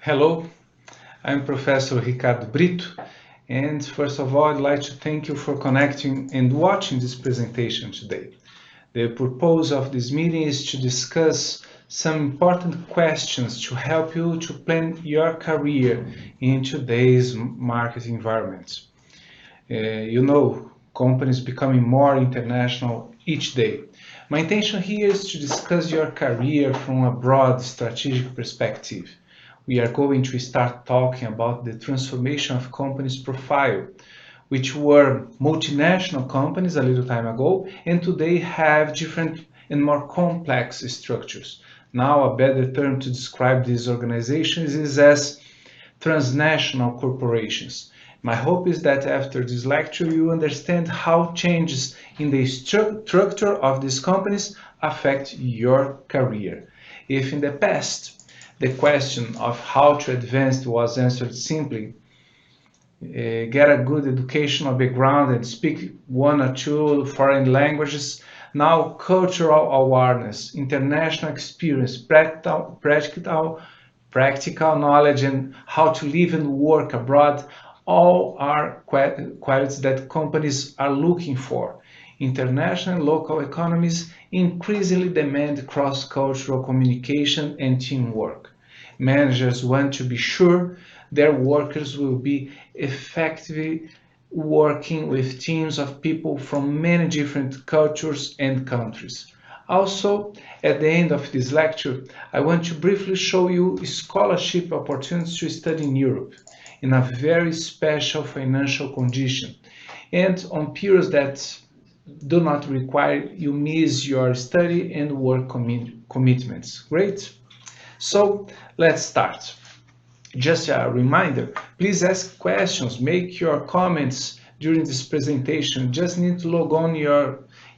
Hello, I'm Professor Ricardo Brito, and first of all, I'd like to thank you for connecting and watching this presentation today. The purpose of this meeting is to discuss some important questions to help you to plan your career in today's market environment. Companies becoming more international each day. My intention here is to discuss your career from a broad strategic perspective. We are going to start talking about the transformation of companies' profile, which were multinational companies a little time ago, and today have different and more complex structures. Now, a better term to describe these organizations is as transnational corporations. My hope is that after this lecture you understand how changes in the structure of these companies affect your career. If in the past the question of how to advance was answered simply, get a good educational background and speak one or two foreign languages. Now, cultural awareness, international experience, practical knowledge, and how to live and work abroad all are qualities that companies are looking for. International and local economies increasingly demand cross-cultural communication and teamwork. Managers want to be sure their workers will be effectively working with teams of people from many different cultures and countries. Also, at the end of this lecture, I want to briefly show you scholarship opportunities to study in Europe in a very special financial condition and on periods that do not require you miss your study and work commitments. Great? So let's start. Just a reminder, please ask questions, make your comments during this presentation. Just need to log on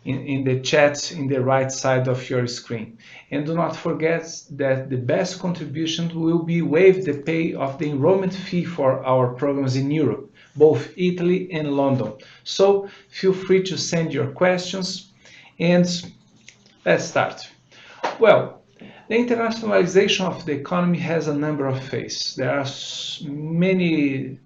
in the chat in the right side of your screen. And do not forget that the best contribution will be waive the pay of the enrollment fee for our programs in Europe, both Italy and London. So feel free to send your questions and let's start. Well, the internationalization of the economy has a number of phases. There are many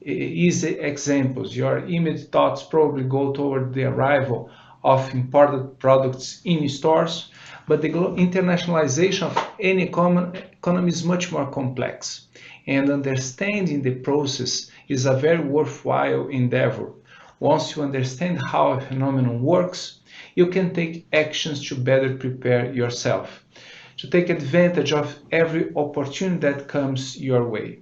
easy examples. Your immediate thoughts probably go toward the arrival of imported products in stores, but the internationalization of any economy is much more complex. And understanding the process is a very worthwhile endeavor. Once you understand how a phenomenon works, you can take actions to better prepare yourself, to take advantage of every opportunity that comes your way.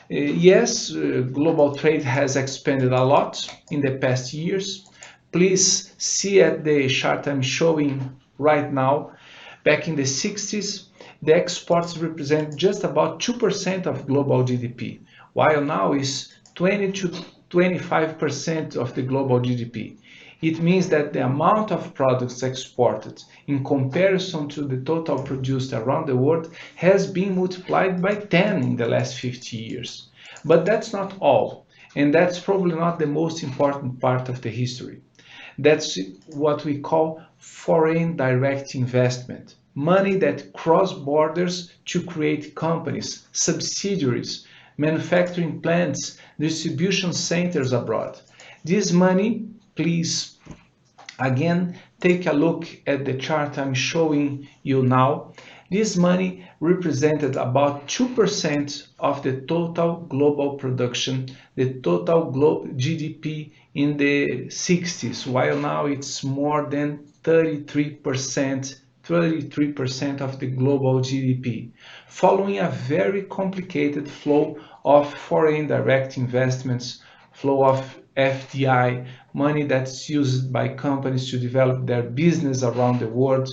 Yes, global trade has expanded a lot in the past years. Please see at the chart I'm showing right now. Back in the 60s, the exports represent just about 2% of global GDP, while now is 20 to 25% of the global GDP. It means that the amount of products exported in comparison to the total produced around the world has been multiplied by 10 in the last 50 years. But that's not all, and that's probably not the most important part of the history. That's what we call foreign direct investment, money that cross borders to create companies, subsidiaries, manufacturing plants, distribution centers abroad. This money, please, again, take a look at the chart I'm showing you now. This money represented about 2% of the total global production, the total global GDP in the 60s, while now it's more than 33% of the global GDP, following a very complicated flow of foreign direct investments, flow of FDI, money that's used by companies to develop their business around the world.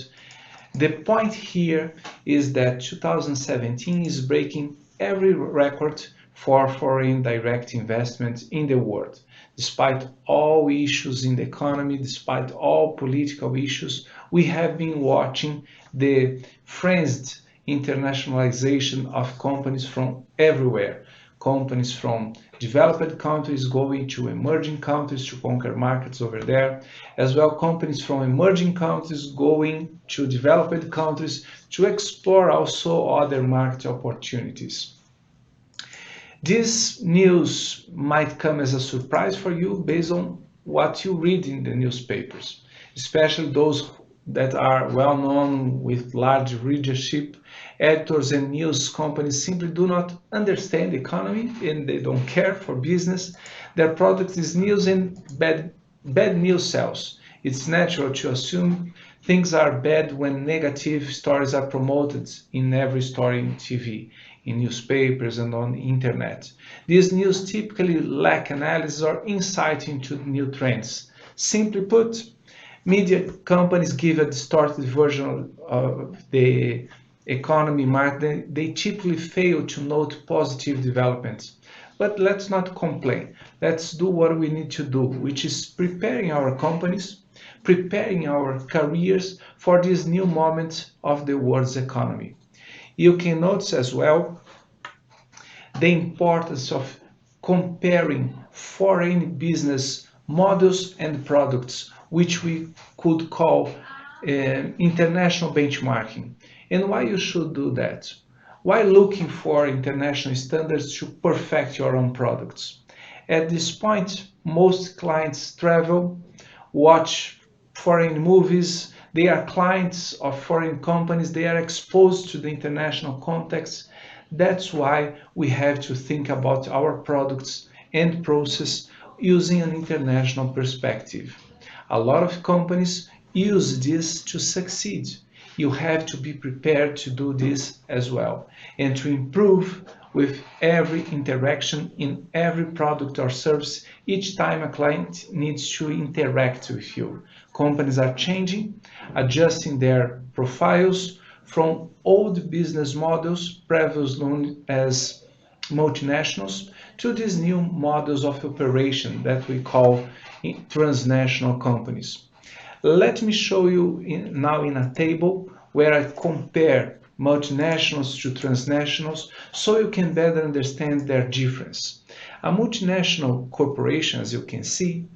The point here is that 2017 is breaking every record for foreign direct investment in the world. Despite all issues in the economy, despite all political issues, we have been watching the frenzied internationalization of companies from everywhere. Companies from developed countries going to emerging countries to conquer markets over there, as well companies from emerging countries going to developed countries to explore also other market opportunities. This news might come as a surprise for you based on what you read in the newspapers, especially those that are well known with large readership. Editors and news companies simply do not understand the economy and they don't care for business. Their product is news and bad news sells. It's natural to assume things are bad when negative stories are promoted in every story in TV, in newspapers, and on the internet. These news typically lack analysis or insight into new trends. Simply put, media companies give a distorted version of the economy market. They typically fail to note positive developments. But let's not complain. Let's do what we need to do, which is preparing our companies, preparing our careers for this new moment of the world's economy. You can notice as well the importance of comparing foreign business models and products, which we could call international benchmarking. And why you should do that? Why looking for international standards to perfect your own products? At this point, most clients travel, watch foreign movies, they are clients of foreign companies, they are exposed to the international context. That's why we have to think about our products and process using an international perspective. A lot of companies use this to succeed. You have to be prepared to do this as well and to improve with every interaction in every product or service each time a client needs to interact with you. Companies are changing, adjusting their profiles from old business models, previously known as multinationals, to these new models of operation that we call transnational companies. Let me show you now in a table where I compare multinationals to transnationals so you can better understand their difference. A multinational corporation, as you can see,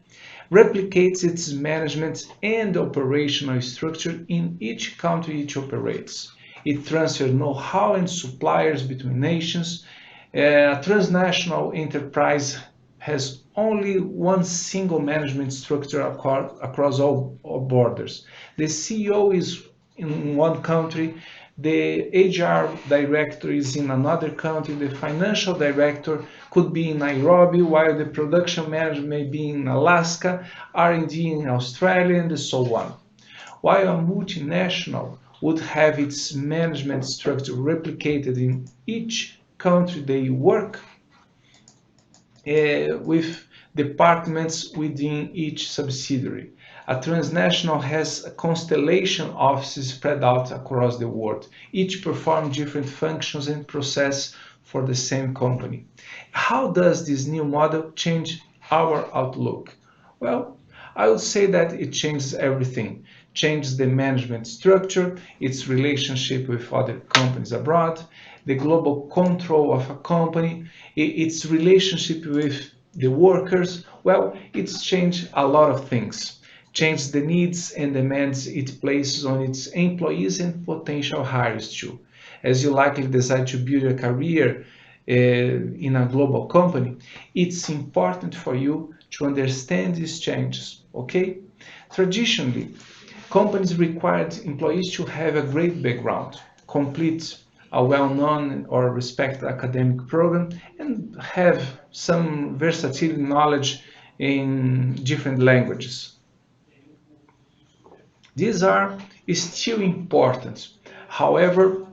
replicates its management and operational structure in each country it operates. It transfers know-how and suppliers between nations. A transnational enterprise has only one single management structure across all borders. The CEO is in one country, the HR director is in another country, the financial director could be in Nairobi, while the production manager may be in Alaska, R&D in Australia, and so on. While a multinational would have its management structure replicated in each country they work, with departments within each subsidiary. A transnational has a constellation of offices spread out across the world, each perform different functions and process for the same company. How does this new model change our outlook? Well, I would say that it changes everything. Changes the management structure, its relationship with other companies abroad, the global control of a company, its relationship with the workers. Well, it's changed a lot of things. Changed the needs and demands it places on its employees and potential hires too. As you likely decide to build a career in a global company, it's important for you to understand these changes, okay? Traditionally, companies required employees to have a great background, complete a well-known or respected academic program, and have some versatile knowledge in different languages. These are still important. However,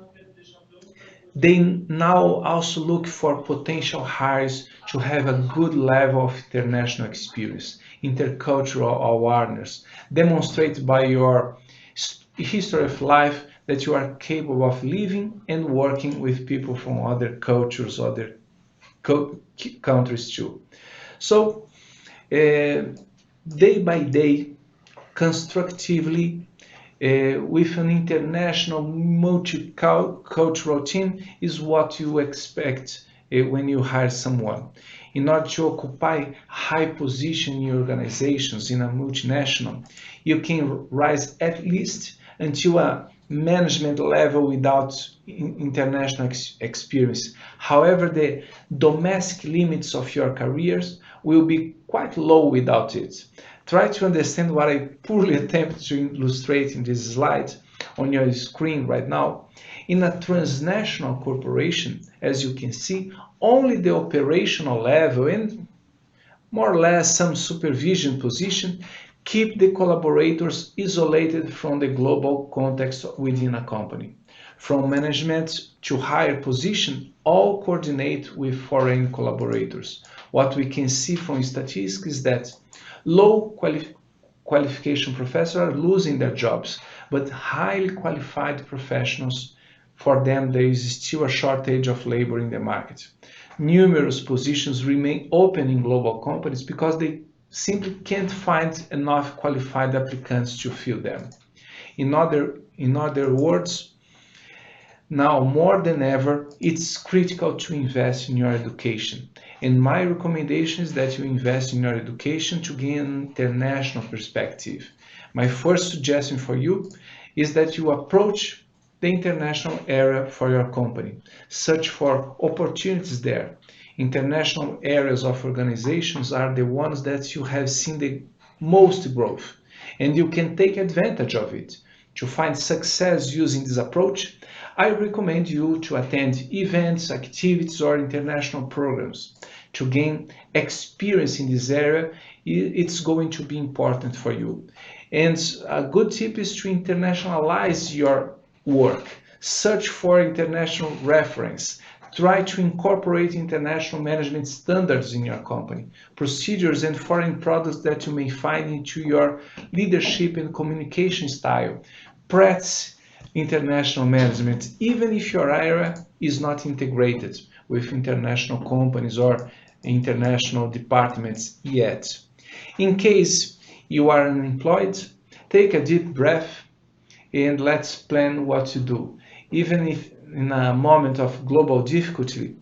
they now also look for potential hires to have a good level of international experience, intercultural awareness, demonstrated by your history of life that you are capable of living and working with people from other cultures, other countries too. So, day by day, constructively, with an international multicultural team is what you expect when you hire someone. In order to occupy high position in organizations in a multinational, you can rise at least until a management level without international experience. However, the domestic limits of your careers will be quite low without it. Try to understand what I poorly attempted to illustrate in this slide on your screen right now. In a transnational corporation, as you can see, only the operational level and more or less some supervision position keep the collaborators isolated from the global context within a company. From management to higher position, all coordinate with foreign collaborators. What we can see from statistics is that low qualification professors are losing their jobs, but highly qualified professionals, for them there is still a shortage of labor in the market. Numerous positions remain open in global companies because they simply can't find enough qualified applicants to fill them. In other words, now more than ever, it's critical to invest in your education. And my recommendation is that you invest in your education to gain an international perspective. My first suggestion for you is that you approach the international area for your company. Search for opportunities there. International areas of organizations are the ones that you have seen the most growth, and you can take advantage of it. To find success using this approach, I recommend you to attend events, activities, or international programs. To gain experience in this area, it's going to be important for you. And a good tip is to internationalize your work. Search for international reference. Try to incorporate international management standards in your company, procedures and foreign products that you may find into your leadership and communication style. Practice international management, even if your area is not integrated with international companies or international departments yet. In case you are unemployed, take a deep breath and let's plan what to do. Even if in a moment of global difficulty,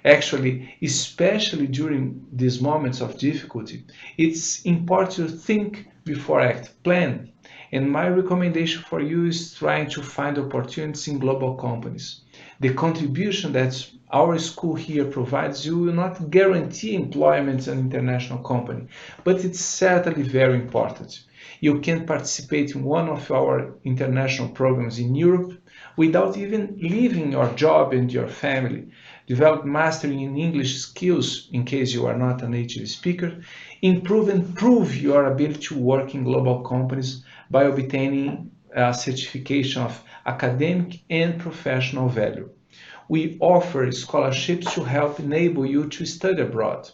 actually, especially during these moments of difficulty, it's important to think before act, plan. And my recommendation for you is trying to find opportunities in global companies. The contribution that our school here provides you will not guarantee employment in an international company, but it's certainly very important. You can participate in one of our international programs in Europe without even leaving your job and your family. Develop mastering in English skills in case you are not a native speaker. Improve and prove your ability to work in global companies by obtaining a certification of academic and professional value. We offer scholarships to help enable you to study abroad.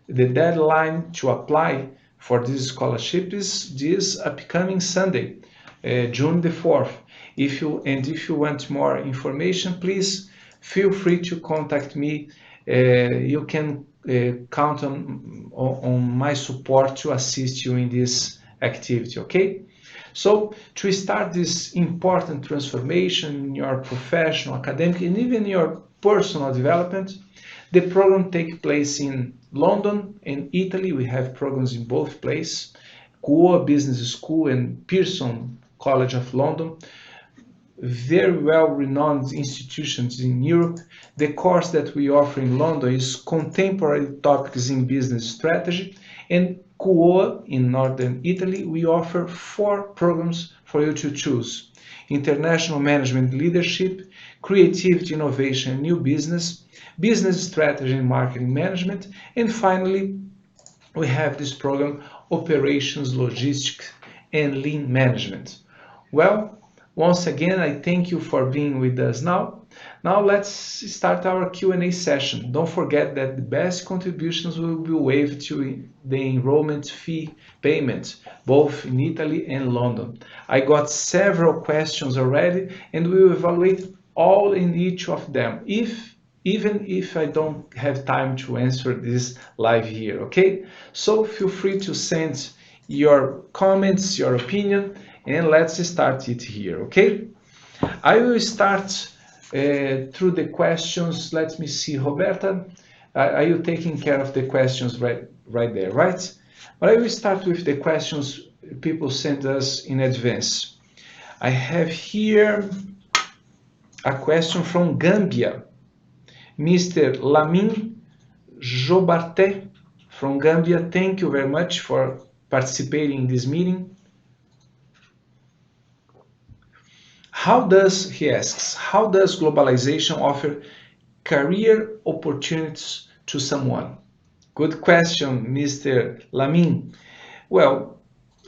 The deadline to apply for this scholarship is this upcoming Sunday, June the 4th. If you want more information, please feel free to contact me. You can count on my support to assist you in this activity, okay? So to start this important transformation in your professional, academic, and even your personal development, the program takes place in London and Italy. We have programs in both places, Goa Business School and Pearson College of London, very well-renowned institutions in Europe. The course that we offer in London is Contemporary Topics in Business Strategy, and Goa in Northern Italy, we offer 4 programs for you to choose: International Management Leadership, Creativity, Innovation, and New Business, Business Strategy and Marketing Management, and finally, we have this program, Operations, Logistics, and Lean Management. Well, once again, I thank you for being with us now. Now let's start our Q&A session. Don't forget that the best contributions will be waived to the enrollment fee payment, both in Italy and London. I got several questions already, and we will evaluate all in each of them, even if I don't have time to answer this live here, okay? So feel free to send your comments, your opinion, and let's start it here, okay? I will start through the questions. Let me see, Roberta, are you taking care of the questions right there, right? But I will start with the questions people sent us in advance. I have here a question from Gambia. Mr. Lamin Jobarte from Gambia, thank you very much for participating in this meeting. He asks, how does globalization offer career opportunities to someone? Good question, Mr. Lamin. Well,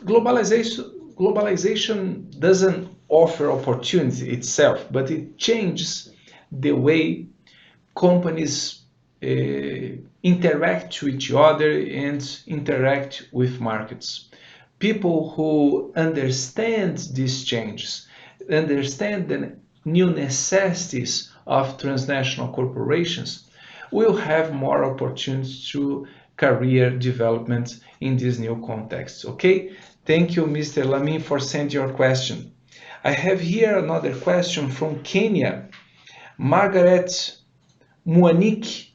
globalization doesn't offer opportunity itself, but it changes the way companies interact with each other and interact with markets. People who understand these changes, understand the new necessities of transnational corporations, will have more opportunities to career development in this new context. Okay? Thank you, Mr. Lamin, for sending your question. I have here another question from Kenya. Margaret Muanik,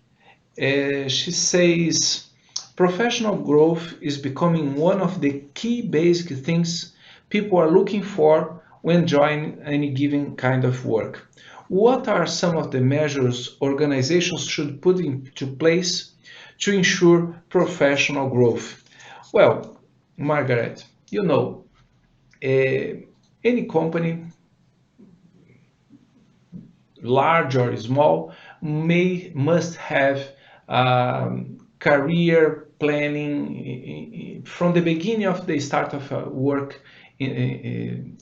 she says, professional growth is becoming one of the key basic things people are looking for when joining any given kind of work. What are some of the measures organizations should put into place to ensure professional growth? Well, Margaret, you know, any company, large or small, must have career planning from the beginning of the start of a work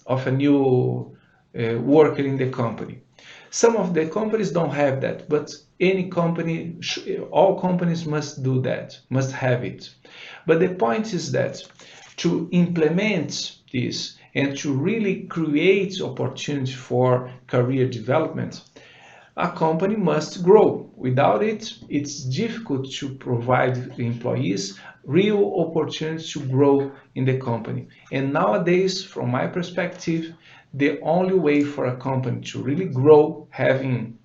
of a new worker in the company. Some of the companies don't have that, but any company, all companies must do that, must have it. But the point is that to implement this and to really create opportunity for career development, a company must grow. Without it, it's difficult to provide the employees real opportunities to grow in the company. And nowadays, from my perspective, the only way for a company to really grow, having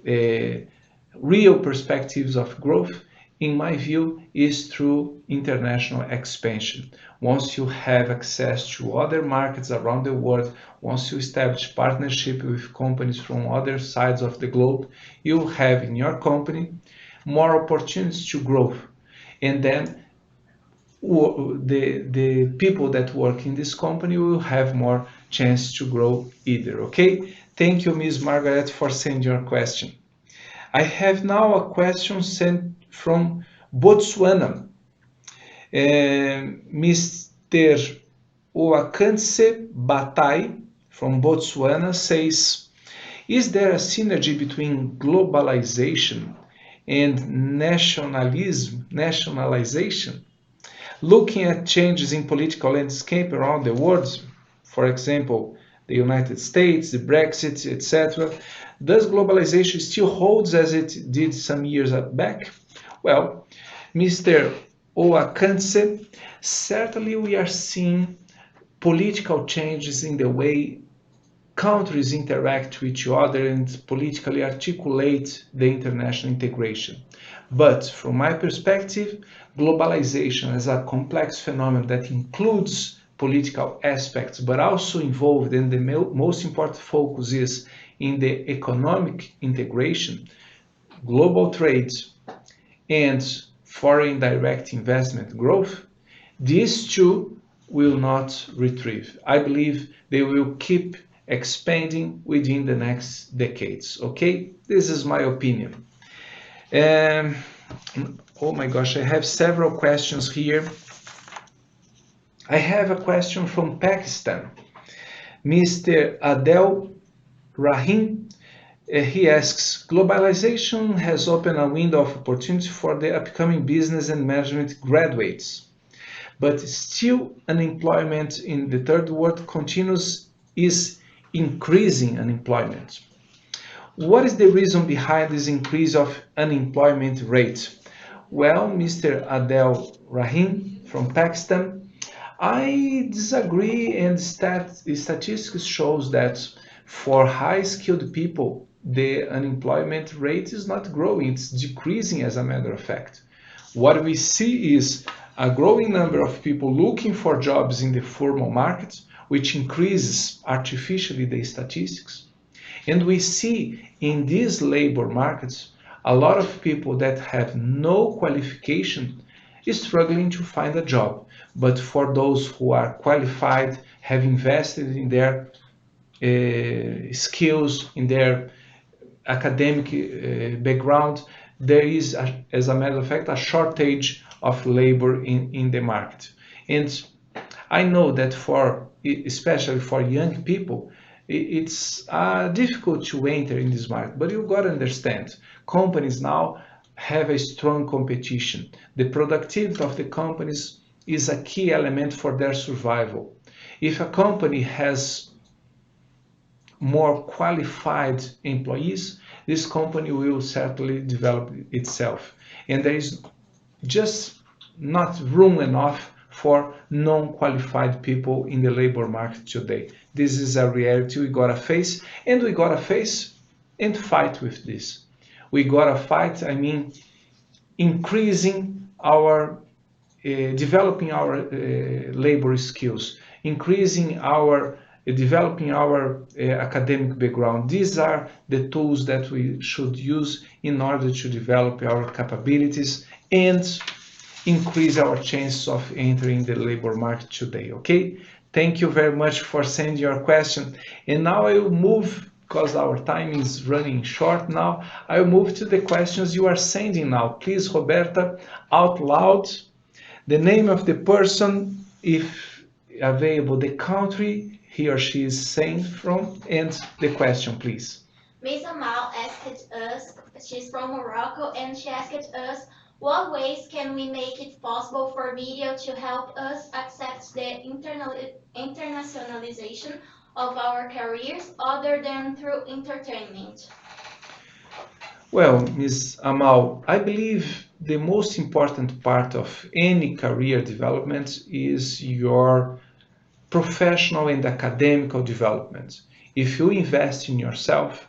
real perspectives of growth, in my view, is through international expansion. Once you have access to other markets around the world, once you establish partnership with companies from other sides of the globe, you have in your company more opportunities to grow. And then the people that work in this company will have more chance to grow either. Okay? Thank you, Ms. Margaret, for sending your question. I have now a question sent from Botswana. Mr. Oakanse Batai from Botswana says, is there a synergy between globalization and nationalization? Looking at changes in political landscape around the world, for example, the United States, the Brexit, etc., does globalization still hold as it did some years back? Well, Mr. Oakanse, certainly we are seeing political changes in the way countries interact with each other and politically articulate the international integration. But from my perspective, globalization as a complex phenomenon that includes political aspects, but also involved, and the most important focus is in the economic integration, global trade, and foreign direct investment growth, these two will not retrieve. I believe they will keep expanding within the next decades. Okay, this is my opinion. Oh my gosh, I have several questions here. I have a question from Pakistan. Mr. Adel Rahim, he asks, globalization has opened a window of opportunity for the upcoming business and management graduates, but still unemployment in the third world is increasing unemployment. What is the reason behind this increase of unemployment rate? Well, Mr. Adel Rahim from Pakistan, I disagree, and statistics shows that for high-skilled people, the unemployment rate is not growing, it's decreasing as a matter of fact. What we see is a growing number of people looking for jobs in the formal market, which increases artificially the statistics. And we see in these labor markets a lot of people that have no qualification is struggling to find a job. But for those who are qualified, have invested in their skills, in their academic background, there is, as a matter of fact, a shortage of labor in the market. And I know that for, especially for young people, it's difficult to enter in this market, but you've got to understand, companies now have a strong competition. The productivity of the companies is a key element for their survival. If a company has more qualified employees, this company will certainly develop itself. And there is just not room enough for non-qualified people in the labor market today. This is a reality we gotta face, and we gotta face and fight with this. We gotta fight, I mean, increasing our developing our labor skills, increasing our developing our academic background. These are the tools that we should use in order to develop our capabilities and increase our chances of entering the labor market today. Okay, thank you very much for sending your question. And now I will move, because our time is running short now, I will move to the questions you are sending now. Please, Roberta, out loud, the name of the person, if available, the country he or she is saying from, and the question, please. Miss Amal asked us, she's from Morocco, and she asked us, what ways can we make it possible for video to help us accept the internationalization of our careers other than through entertainment? Well, Ms. Amal, I believe the most important part of any career development is your professional and academical development. If you invest in yourself,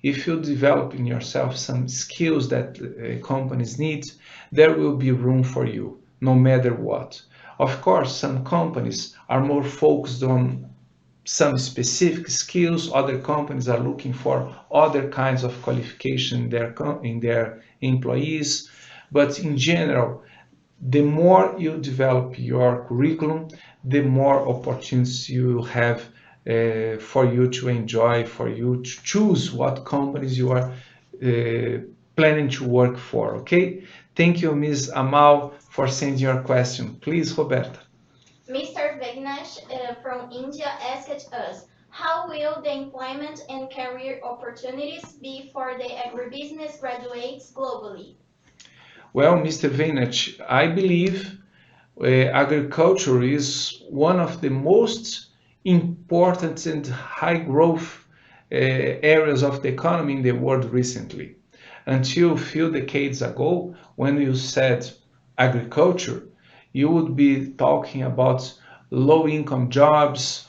if you develop in yourself some skills that companies need, there will be room for you, no matter what. Of course, some companies are more focused on some specific skills. Other companies are looking for other kinds of qualification in their employees. But in general, the more you develop your curriculum, the more opportunities you will have for you to enjoy, for you to choose what companies you are planning to work for. Okay? Thank you, Ms. Amal, for sending your question. Please, Roberta. Mr. Vignesh from India asked us, how will the employment and career opportunities be for the agribusiness graduates globally? Well, Mr. Vainach, I believe agriculture is one of the most important and high growth areas of the economy in the world recently. Until a few decades ago, when you said agriculture, you would be talking about low income jobs,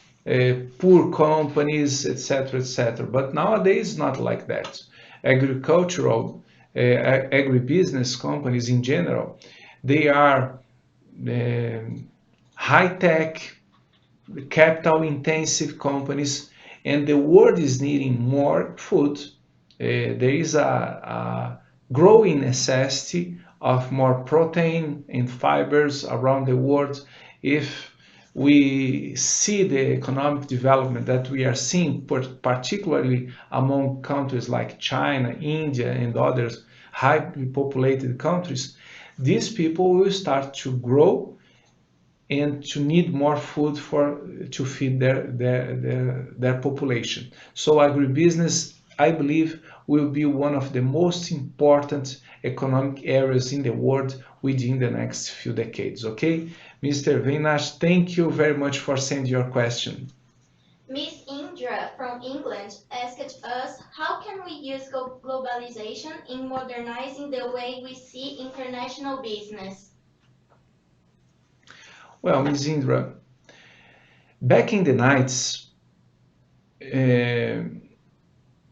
poor companies, etc., etc. But nowadays, not like that. Agricultural, agribusiness companies in general, they are high-tech, capital-intensive companies, and the world is needing more food. There is a growing necessity of more protein and fibers around the world. If we see the economic development that we are seeing, particularly among countries like China, India, and others highly populated countries, these people will start to grow and to need more food for to feed their population. So agribusiness, I believe, will be one of the most important economic areas in the world within the next few decades. Okay, Mr. Venash, thank you very much for sending your question. Miss Indra from England asked us, how can we use globalization in modernizing the way we see international business? Well, Ms. Indra, back in the 90s,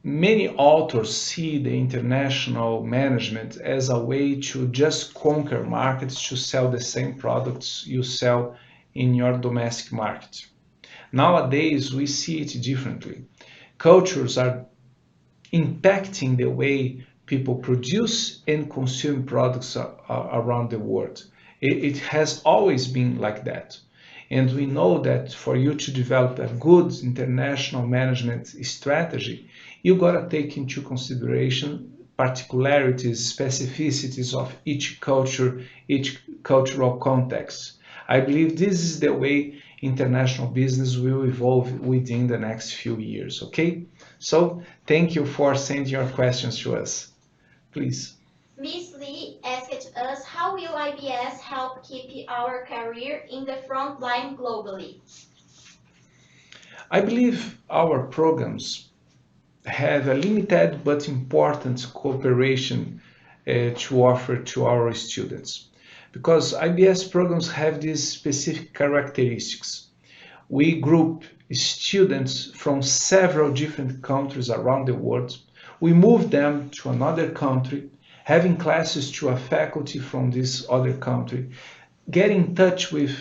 many authors see the international management as a way to just conquer markets to sell the same products you sell in your domestic market. Nowadays, we see it differently. Cultures are impacting the way people produce and consume products around the world. It has always been like that. And we know that for you to develop a good international management strategy, you gotta take into consideration particularities, specificities of each culture, each cultural context. I believe this is the way international business will evolve within the next few years, okay? So thank you for sending your questions to us. Please. Miss Lee asked us how will IBS help keep our career in the front line globally? I believe our programs have a limited but important cooperation to offer to our students because IBS programs have these specific characteristics. We group students from several different countries around the world. We move them to another country, having classes to a faculty from this other country, get in touch with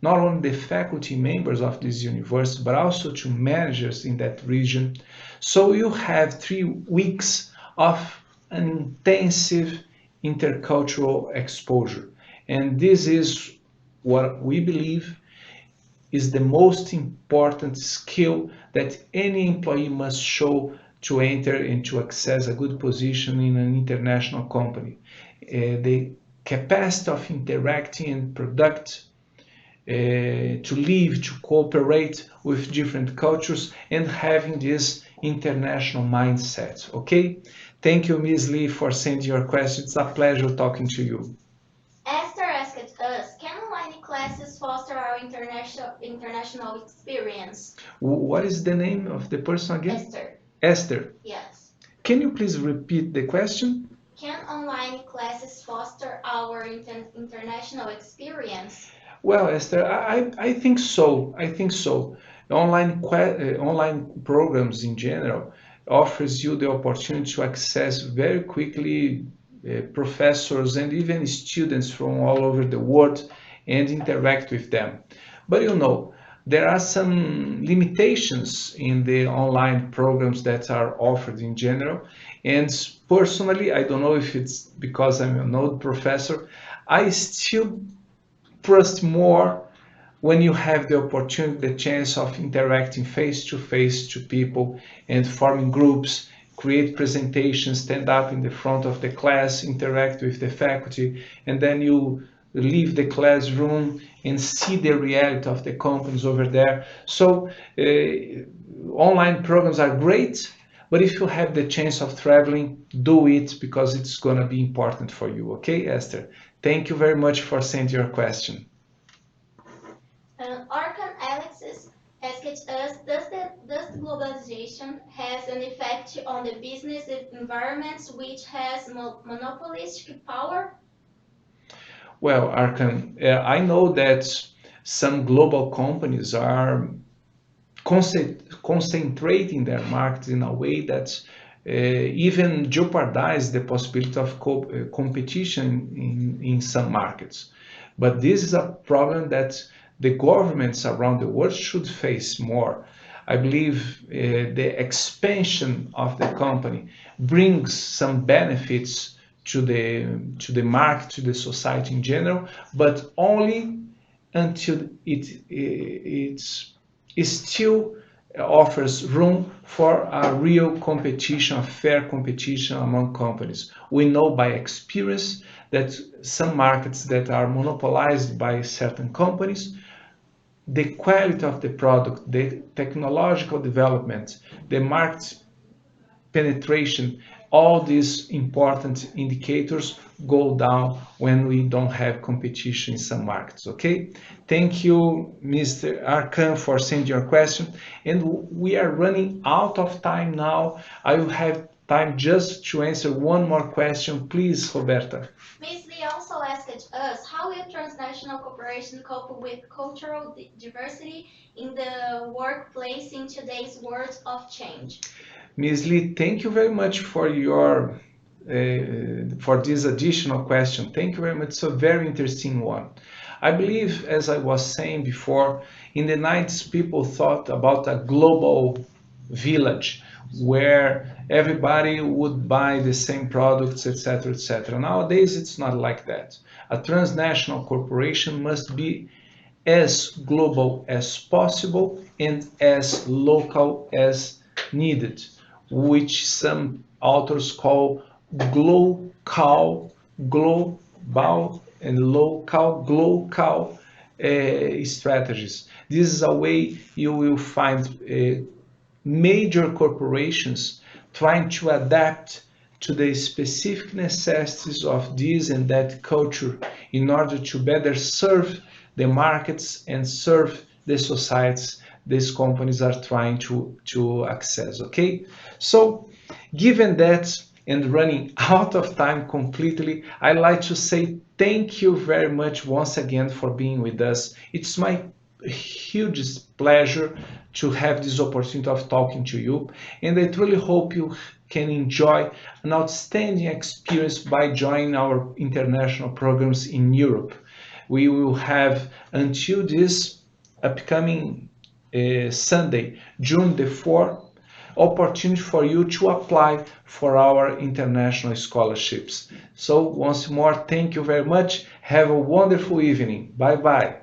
not only the faculty members of this university, but also to managers in that region. So you have 3 weeks of an intensive intercultural exposure. And this is what we believe is the most important skill that any employee must show to enter and to access a good position in an international company. The capacity of interacting and product to live, to cooperate with different cultures, and having this international mindset. Okay? Thank you, Ms. Lee, for sending your question. It's a pleasure talking to you. Esther asked us, can online classes foster our international experience? What is the name of the person again? Esther. Esther. Yes. Can you please repeat the question? Can online classes foster our international experience? Well, Esther, I think so. I think so. Online programs in general offers you the opportunity to access very quickly professors and even students from all over the world and interact with them. But you know, there are some limitations in the online programs that are offered in general. And personally, I don't know if it's because I'm an old professor, I still trust more when you have the opportunity, the chance of interacting face to face to people and forming groups, create presentations, stand up in the front of the class, interact with the faculty, and then you leave the classroom and see the reality of the companies over there. So online programs are great, but if you have the chance of traveling, do it because it's going to be important for you. Okay, Esther? Thank you very much for sending your question. Arkan Alexis asked us, does the globalization has an effect on the business environments which has monopolistic power? Well, Arkan, I know that some global companies are concentrating their markets in a way that even jeopardize the possibility of competition in some markets. But this is a problem that the governments around the world should face more. I believe the expansion of the company brings some benefits to the market, to the society in general, but only until it still offers room for a real competition, a fair competition among companies. We know by experience that some markets that are monopolized by certain companies, the quality of the product, the technological development, the market penetration, all these important indicators go down when we don't have competition in some markets. Okay, thank you, Mr. Arkan, for sending your question. And we are running out of time now. I will have time just to answer one more question. Please, Roberta. Ms. Lee also asked us, how will transnational cooperation cope with cultural diversity in the workplace in today's world of change? Ms. Lee, thank you very much for your for this additional question. Thank you very much. It's a very interesting one. I believe, as I was saying before, in the 90s, people thought about a global village where everybody would buy the same products, etc., etc. Nowadays, it's not like that. A transnational corporation must be as global as possible and as local as needed, which some authors call global and local strategies. This is a way you will find major corporations trying to adapt to the specific necessities of this and that culture in order to better serve the markets and serve the societies these companies are trying to access. Okay, so given that and running out of time completely, I'd like to say thank you very much once again for being with us. It's my hugest pleasure to have this opportunity of talking to you, and I truly hope you can enjoy an outstanding experience by joining our international programs in Europe. We will have until this upcoming Sunday, June the 4th, opportunity for you to apply for our international scholarships. So once more, thank you very much. Have a wonderful evening. Bye bye.